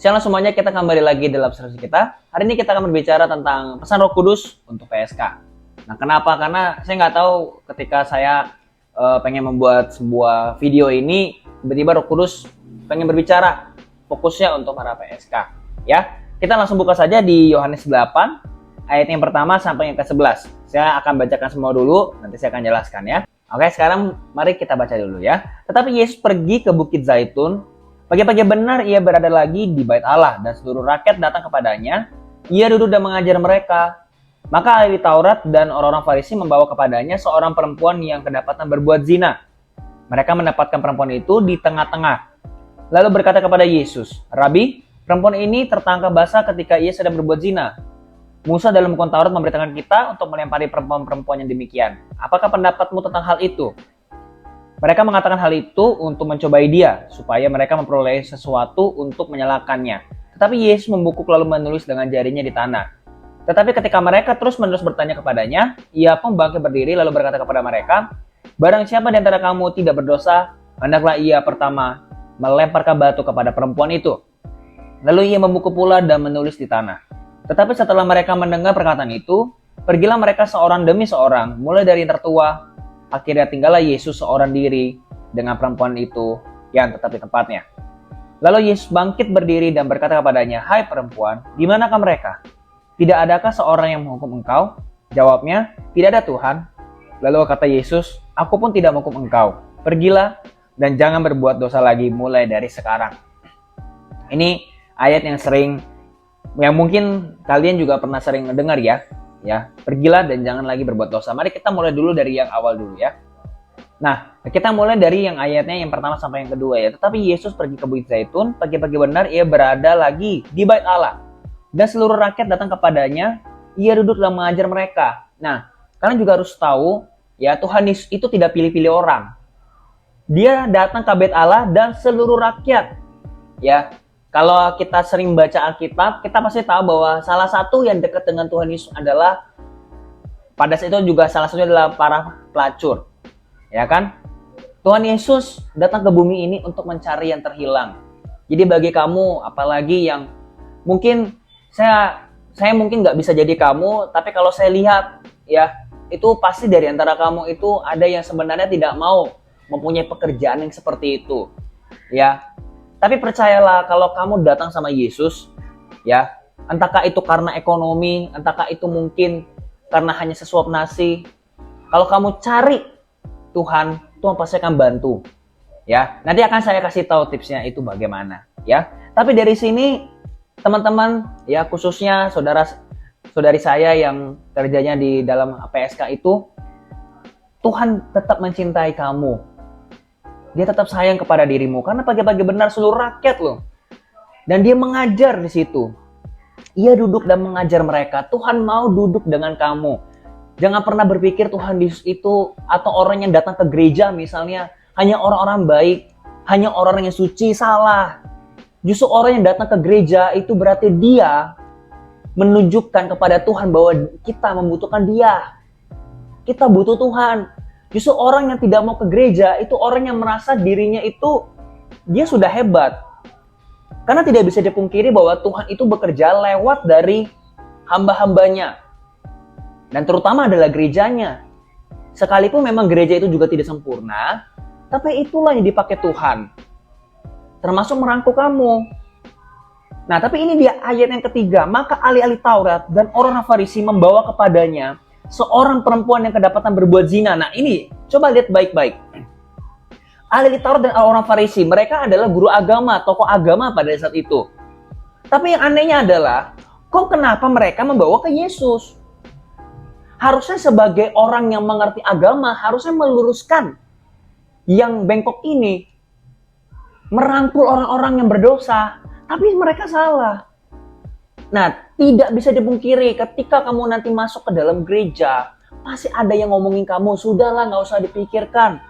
Shalom semuanya, kita kembali lagi dalam sesi kita. Hari ini kita akan berbicara tentang pesan Roh Kudus untuk PSK. Nah, kenapa? Karena saya nggak tahu ketika saya pengen membuat sebuah video ini, tiba-tiba Roh Kudus pengen berbicara fokusnya untuk para PSK. Ya, kita langsung buka saja di Yohanes 8, ayat yang pertama sampai yang ke-11. Saya akan bacakan semua dulu, nanti saya akan jelaskan ya. Oke, sekarang mari kita baca dulu ya. Tetapi Yesus pergi ke Bukit Zaitun. Pagi-pagi benar ia berada lagi di bait Allah dan seluruh rakyat datang kepadanya. Ia duduk dan mengajar mereka. Maka ahli Taurat dan orang-orang Farisi membawa kepadanya seorang perempuan yang kedapatan berbuat zina. Mereka mendapatkan perempuan itu di tengah-tengah. Lalu berkata kepada Yesus, "Rabi, perempuan ini tertangkap basah ketika ia sedang berbuat zina. Musa dalam hukum Taurat memberitakan kita untuk melempari perempuan-perempuan yang demikian. Apakah pendapatmu tentang hal itu?" Mereka mengatakan hal itu untuk mencobai dia, supaya mereka memperoleh sesuatu untuk menyalahkannya. Tetapi Yesus membungkuk lalu menulis dengan jarinya di tanah. Tetapi ketika mereka terus-menerus bertanya kepadanya, ia pun bangkit berdiri lalu berkata kepada mereka, "Barang siapa di antara kamu tidak berdosa, hendaklah ia pertama melemparkan batu kepada perempuan itu." Lalu ia membungkuk pula dan menulis di tanah. Tetapi setelah mereka mendengar perkataan itu, pergilah mereka seorang demi seorang, mulai dari yang tertua. Akhirnya tinggallah Yesus seorang diri dengan perempuan itu yang tetap di tempatnya. Lalu Yesus bangkit berdiri dan berkata kepadanya, "Hai perempuan, di manakah mereka? Tidak adakah seorang yang menghukum engkau?" Jawabnya, "Tidak ada Tuhan." Lalu kata Yesus, "Aku pun tidak menghukum engkau. Pergilah dan jangan berbuat dosa lagi mulai dari sekarang." Ini ayat yang mungkin kalian juga pernah sering mendengar ya. Pergilah dan jangan lagi berbuat dosa. Mari kita mulai dulu dari yang awal dulu ya. Nah, kita mulai dari yang ayatnya yang pertama sampai yang kedua ya. Tetapi Yesus pergi ke Bukit Zaitun, pagi-pagi benar ia berada lagi di bait Allah. Dan seluruh rakyat datang kepadanya, ia duduk dan mengajar mereka. Nah, kalian juga harus tahu ya, Tuhan Yesus itu tidak pilih-pilih orang. Dia datang ke bait Allah dan seluruh rakyat. Ya. Kalau kita sering baca Alkitab, kita pasti tahu bahwa salah satu yang dekat dengan Tuhan Yesus adalah, pada saat itu juga salah satunya adalah para pelacur. Ya kan? Tuhan Yesus datang ke bumi ini untuk mencari yang terhilang. Jadi bagi kamu, apalagi yang mungkin saya mungkin nggak bisa jadi kamu, tapi kalau saya lihat ya, itu pasti dari antara kamu itu ada yang sebenarnya tidak mau mempunyai pekerjaan yang seperti itu. Ya. Tapi percayalah, kalau kamu datang sama Yesus, ya, entahkah itu karena ekonomi, entahkah itu mungkin karena hanya sesuap nasi. Kalau kamu cari Tuhan, Tuhan pasti akan bantu. Ya, nanti akan saya kasih tahu tipsnya itu bagaimana. Ya, tapi dari sini teman-teman, ya khususnya saudari saya yang kerjanya di dalam PSK itu, Tuhan tetap mencintai kamu. Dia tetap sayang kepada dirimu karena pagi-pagi benar seluruh rakyat loh. Dan dia mengajar di situ. Ia duduk dan mengajar mereka. Tuhan mau duduk dengan kamu. Jangan pernah berpikir Tuhan Yesus itu atau orang yang datang ke gereja misalnya hanya orang-orang baik, hanya orang yang suci. Salah. Justru orang yang datang ke gereja itu berarti dia menunjukkan kepada Tuhan bahwa kita membutuhkan dia. Kita butuh Tuhan. Justru orang yang tidak mau ke gereja itu orang yang merasa dirinya itu dia sudah hebat. Karena tidak bisa dipungkiri bahwa Tuhan itu bekerja lewat dari hamba-hambanya. Dan terutama adalah gerejanya. Sekalipun memang gereja itu juga tidak sempurna, tapi itulah yang dipakai Tuhan. Termasuk merangkul kamu. Nah, tapi ini dia ayat yang ketiga. Maka ahli-ahli Taurat dan orang Farisi membawa kepadanya seorang perempuan yang kedapatan berbuat zina. Nah ini, coba lihat baik-baik. Ahli Taurat dan orang Farisi, mereka adalah guru agama, tokoh agama pada saat itu. Tapi yang anehnya adalah, kok kenapa mereka membawa ke Yesus? Harusnya sebagai orang yang mengerti agama, harusnya meluruskan yang bengkok ini. Merangkul orang-orang yang berdosa. Tapi mereka salah. Nah, tidak bisa dipungkiri ketika kamu nanti masuk ke dalam gereja, pasti ada yang ngomongin kamu, sudahlah nggak usah dipikirkan.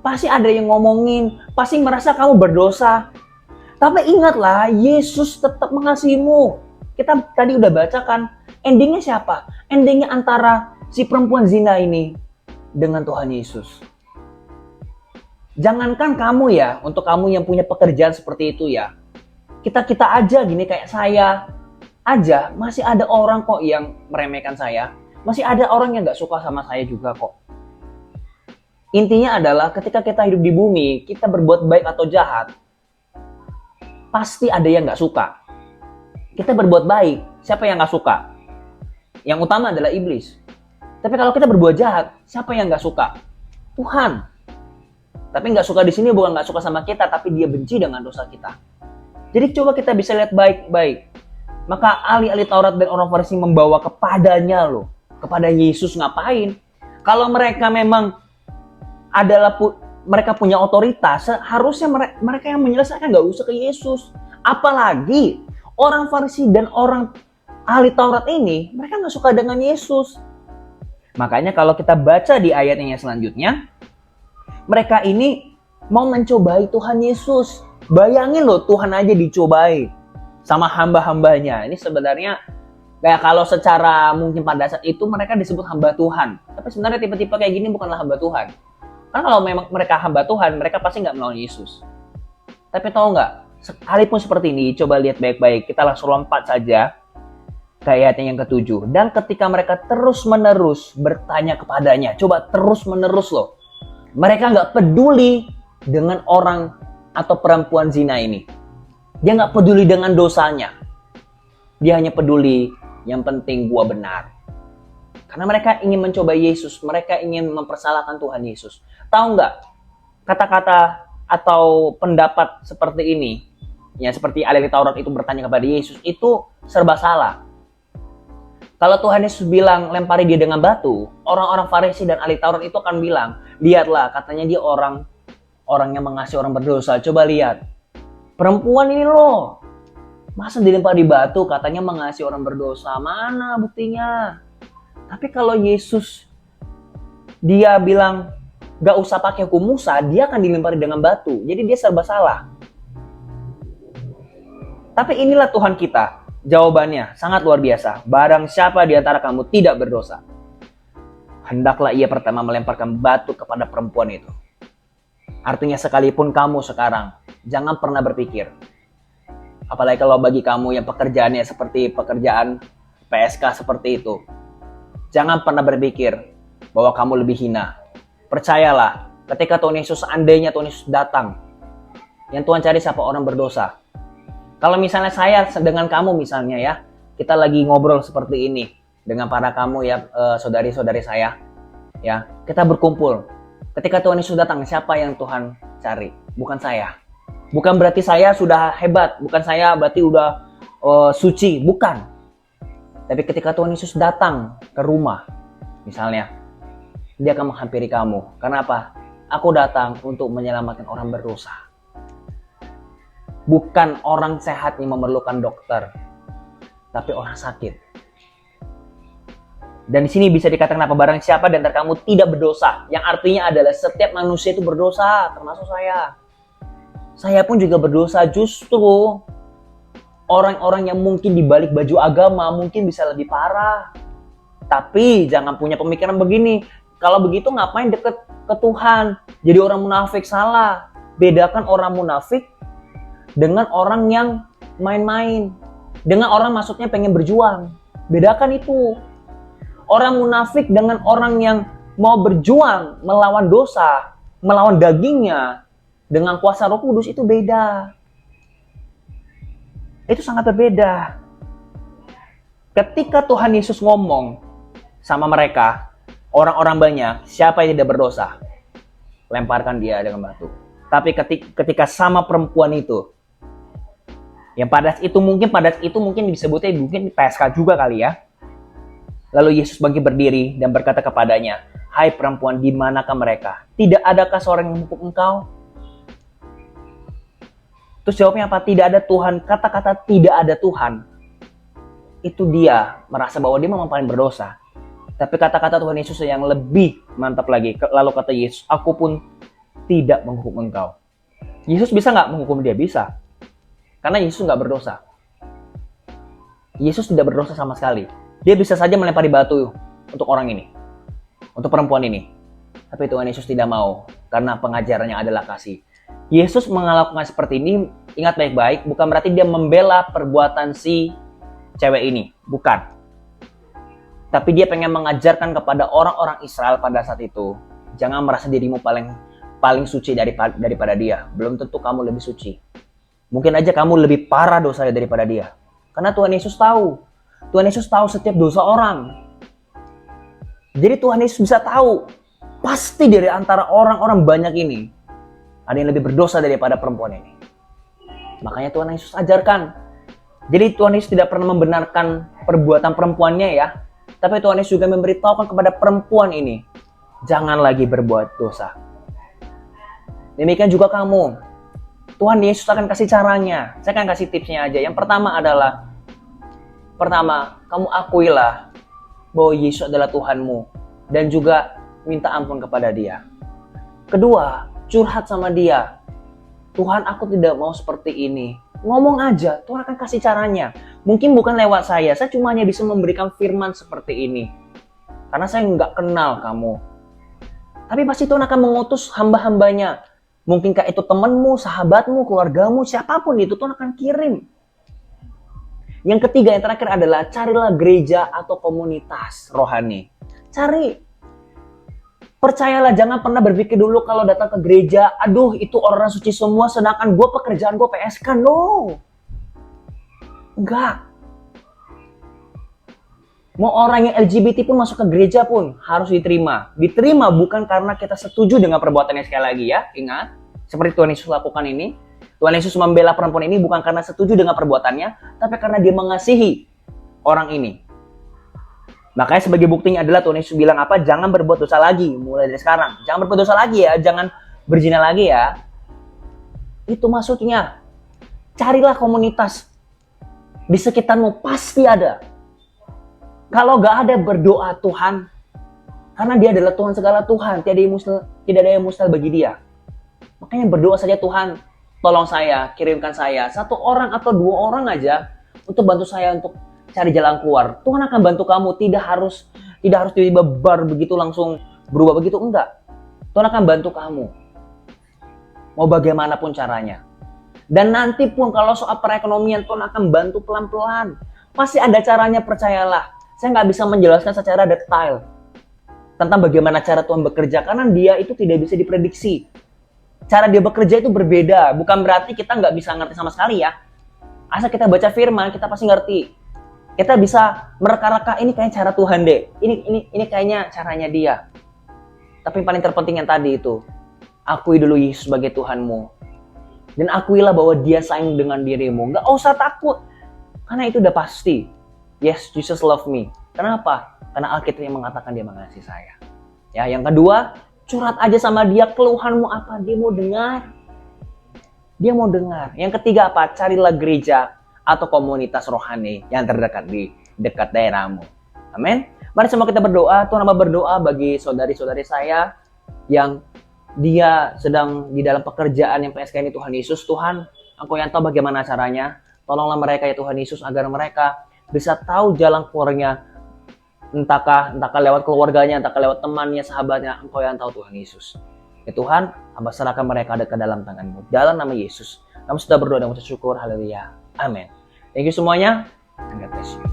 Pasti ada yang ngomongin, pasti merasa kamu berdosa. Tapi ingatlah, Yesus tetap mengasihimu. Kita tadi udah bacakan, endingnya siapa? Endingnya antara si perempuan zina ini dengan Tuhan Yesus. Jangankan kamu ya, untuk kamu yang punya pekerjaan seperti itu ya. kita aja gini, kayak saya aja masih ada orang kok yang meremehkan saya, masih ada orang yang nggak suka sama saya juga kok. Intinya adalah ketika kita hidup di bumi, kita berbuat baik atau jahat, pasti ada yang nggak suka. Kita berbuat baik, siapa yang nggak suka? Yang utama adalah iblis. Tapi kalau kita berbuat jahat, siapa yang nggak suka? Tuhan. Tapi nggak suka di sini bukan nggak suka sama kita, tapi dia benci dengan dosa kita. Jadi coba kita bisa lihat baik-baik. Maka ahli-ahli Taurat dan orang Farisi membawa kepadanya loh. Kepada Yesus ngapain? Kalau mereka memang adalah mereka punya otoritas, seharusnya mereka yang menyelesaikan, nggak usah ke Yesus. Apalagi orang Farisi dan orang ahli Taurat ini, mereka nggak suka dengan Yesus. Makanya kalau kita baca di ayatnya selanjutnya, mereka ini mau mencobai Tuhan Yesus. Bayangin loh, Tuhan aja dicobai sama hamba-hambanya. Ini sebenarnya kayak kalau secara mungkin pada saat itu mereka disebut hamba Tuhan. Tapi sebenarnya tipe-tipe kayak gini bukanlah hamba Tuhan. Karena kalau memang mereka hamba Tuhan, mereka pasti nggak melawan Yesus. Tapi tahu nggak, sekalipun seperti ini, coba lihat baik-baik. Kita langsung lompat saja ke ayat yang ke-7. Dan ketika mereka terus-menerus bertanya kepadanya, coba terus-menerus loh. Mereka nggak peduli dengan orang atau perempuan zina ini. Dia nggak peduli dengan dosanya. Dia hanya peduli, yang penting gua benar. Karena mereka ingin mencoba Yesus, mereka ingin mempersalahkan Tuhan Yesus. Tahu nggak, kata-kata atau pendapat seperti ini, ya seperti ahli Taurat itu bertanya kepada Yesus, itu serba salah. Kalau Tuhan Yesus bilang lempari dia dengan batu, orang-orang Farisi dan ahli Taurat itu akan bilang, lihatlah, katanya dia orang yang mengasihi orang berdosa. Coba lihat, perempuan ini loh, masa dilempari batu, katanya mengasihi orang berdosa. Mana buktinya? Tapi kalau Yesus dia bilang gak usah pakai hukum Musa, dia akan dilempari dengan batu. Jadi dia serba salah. Tapi inilah Tuhan kita. Jawabannya sangat luar biasa. Barang siapa di antara kamu tidak berdosa, hendaklah ia pertama melemparkan batu kepada perempuan itu. Artinya sekalipun kamu sekarang, jangan pernah berpikir. Apalagi kalau bagi kamu yang pekerjaannya seperti pekerjaan PSK seperti itu. Jangan pernah berpikir bahwa kamu lebih hina. Percayalah, ketika Tuhan Yesus, seandainya Tuhan Yesus datang, yang Tuhan cari siapa? Orang berdosa. Kalau misalnya saya dengan kamu misalnya ya, kita lagi ngobrol seperti ini dengan para kamu ya, saudari-saudari saya, ya, kita berkumpul. Ketika Tuhan Yesus datang, siapa yang Tuhan cari? Bukan saya. Bukan berarti saya sudah hebat, bukan saya berarti udah suci, bukan. Tapi ketika Tuhan Yesus datang ke rumah, misalnya, dia akan menghampiri kamu. Karena apa? Aku datang untuk menyelamatkan orang berdosa. Bukan orang sehat yang memerlukan dokter, tapi orang sakit. Dan di sini bisa dikatakan apa? Barang siapa di antara kamu tidak berdosa, yang artinya adalah setiap manusia itu berdosa, termasuk saya. Saya pun juga berdosa. Justru orang-orang yang mungkin di balik baju agama mungkin bisa lebih parah. Tapi jangan punya pemikiran begini. Kalau begitu ngapain deket ke Tuhan? Jadi orang munafik, salah. Bedakan orang munafik dengan orang yang main-main. Dengan orang maksudnya pengen berjuang. Bedakan itu. Orang munafik dengan orang yang mau berjuang melawan dosa, melawan dagingnya dengan kuasa Roh Kudus, itu beda. Itu sangat berbeda. Ketika Tuhan Yesus ngomong sama mereka, orang-orang banyak, siapa yang tidak berdosa? Lemparkan dia dengan batu. Tapi ketika sama perempuan itu, yang pada itu mungkin disebutnya mungkin PSK juga kali ya. Lalu Yesus bangkit berdiri dan berkata kepadanya, hai perempuan, di manakah mereka? Tidak adakah seorang yang menghukum engkau? Terus jawabnya apa? Tidak ada Tuhan. Kata-kata tidak ada Tuhan, itu dia merasa bahwa dia memang paling berdosa. Tapi kata-kata Tuhan Yesus yang lebih mantap lagi. Lalu kata Yesus, aku pun tidak menghukum engkau. Yesus bisa nggak menghukum dia? Bisa. Karena Yesus nggak berdosa. Yesus tidak berdosa sama sekali. Dia bisa saja melempari batu untuk orang ini, untuk perempuan ini. Tapi Tuhan Yesus tidak mau, karena pengajarannya adalah kasih. Yesus melakukan seperti ini, ingat baik-baik, bukan berarti dia membela perbuatan si cewek ini. Bukan. Tapi dia pengen mengajarkan kepada orang-orang Israel pada saat itu, jangan merasa dirimu paling suci daripada dia. Belum tentu kamu lebih suci. Mungkin aja kamu lebih parah dosanya daripada dia. Karena Tuhan Yesus tahu. Tuhan Yesus tahu setiap dosa orang. Jadi Tuhan Yesus bisa tahu. Pasti dari antara orang-orang banyak ini, ada yang lebih berdosa daripada perempuan ini. Makanya Tuhan Yesus ajarkan. Jadi Tuhan Yesus tidak pernah membenarkan perbuatan perempuannya ya. Tapi Tuhan Yesus juga memberitahukan kepada perempuan ini, jangan lagi berbuat dosa. Demikian juga kamu. Tuhan Yesus akan kasih caranya. Saya akan kasih tipsnya aja. Yang pertama adalah, kamu akuilah bahwa Yesus adalah Tuhanmu. Dan juga minta ampun kepada dia. Kedua, curhat sama dia. Tuhan, aku tidak mau seperti ini. Ngomong aja, Tuhan akan kasih caranya. Mungkin bukan lewat saya cuma hanya bisa memberikan firman seperti ini. Karena saya nggak kenal kamu. Tapi pasti Tuhan akan mengutus hamba-hambanya. Mungkinkah itu temanmu, sahabatmu, keluargamu, siapapun itu Tuhan akan kirim. Yang ketiga, yang terakhir adalah carilah gereja atau komunitas rohani. Cari. Percayalah, jangan pernah berpikir dulu kalau datang ke gereja, aduh itu orang suci semua, sedangkan pekerjaan gue PSK. No. Enggak. Mau orang yang LGBT pun masuk ke gereja pun harus diterima. Diterima bukan karena kita setuju dengan perbuatannya, sekali lagi ya. Ingat, seperti Tuhan Yesus lakukan ini. Tuhan Yesus membela perempuan ini bukan karena setuju dengan perbuatannya, tapi karena dia mengasihi orang ini. Makanya sebagai buktinya adalah Tuhan Yesus bilang apa? Jangan berbuat dosa lagi mulai dari sekarang. Jangan berbuat dosa lagi ya, jangan berzina lagi ya. Itu maksudnya. Carilah komunitas. Di sekitarmu pasti ada. Kalau gak ada, berdoa Tuhan. Karena dia adalah Tuhan segala Tuhan. Tidak ada yang mustahil bagi dia. Makanya berdoa saja, Tuhan, tolong saya, kirimkan saya 1 orang atau 2 orang aja untuk bantu saya untuk cari jalan keluar. Tuhan akan bantu kamu. Tidak harus tiba-tiba begitu langsung berubah begitu, enggak. Tuhan akan bantu kamu. Mau bagaimanapun caranya. Dan nanti pun kalau soal perekonomian, Tuhan akan bantu pelan-pelan. Pasti ada caranya, percayalah. Saya nggak bisa menjelaskan secara detail tentang bagaimana cara Tuhan bekerja, karena dia itu tidak bisa diprediksi. Cara dia bekerja itu berbeda. Bukan berarti kita nggak bisa ngerti sama sekali ya. Asal kita baca firman, kita pasti ngerti. Kita bisa mereka-reka, ini kayaknya cara Tuhan deh. Ini kayaknya caranya dia. Tapi yang paling terpenting yang tadi itu, akui dulu Yesus sebagai Tuhanmu. Dan akuilah bahwa dia sayang dengan dirimu. Nggak usah takut. Karena itu udah pasti. Yes, Jesus love me. Kenapa? Karena Alkitab yang mengatakan dia mengasihi saya. Ya, yang kedua, curhat aja sama dia, keluhanmu apa, dia mau dengar. Dia mau dengar. Yang ketiga apa? Carilah gereja atau komunitas rohani yang terdekat di dekat daerahmu. Amin. Mari semua kita berdoa. Tuhan hamba berdoa bagi saudari-saudari saya yang dia sedang di dalam pekerjaan yang PSK ini, Tuhan Yesus. Tuhan, Engkau yang tahu bagaimana caranya. Tolonglah mereka ya Tuhan Yesus, agar mereka bisa tahu jalan keluarnya. Entahkah lewat keluarganya, entahkah lewat temannya, sahabatnya. Engkau yang tahu Tuhan Yesus. Ya Tuhan, hamba serahkan mereka ke dalam tangan-Mu. Dalam nama Yesus. Kami sudah berdoa dan mengucap syukur. Haleluya. Amin. Thank you semuanya. And God bless you.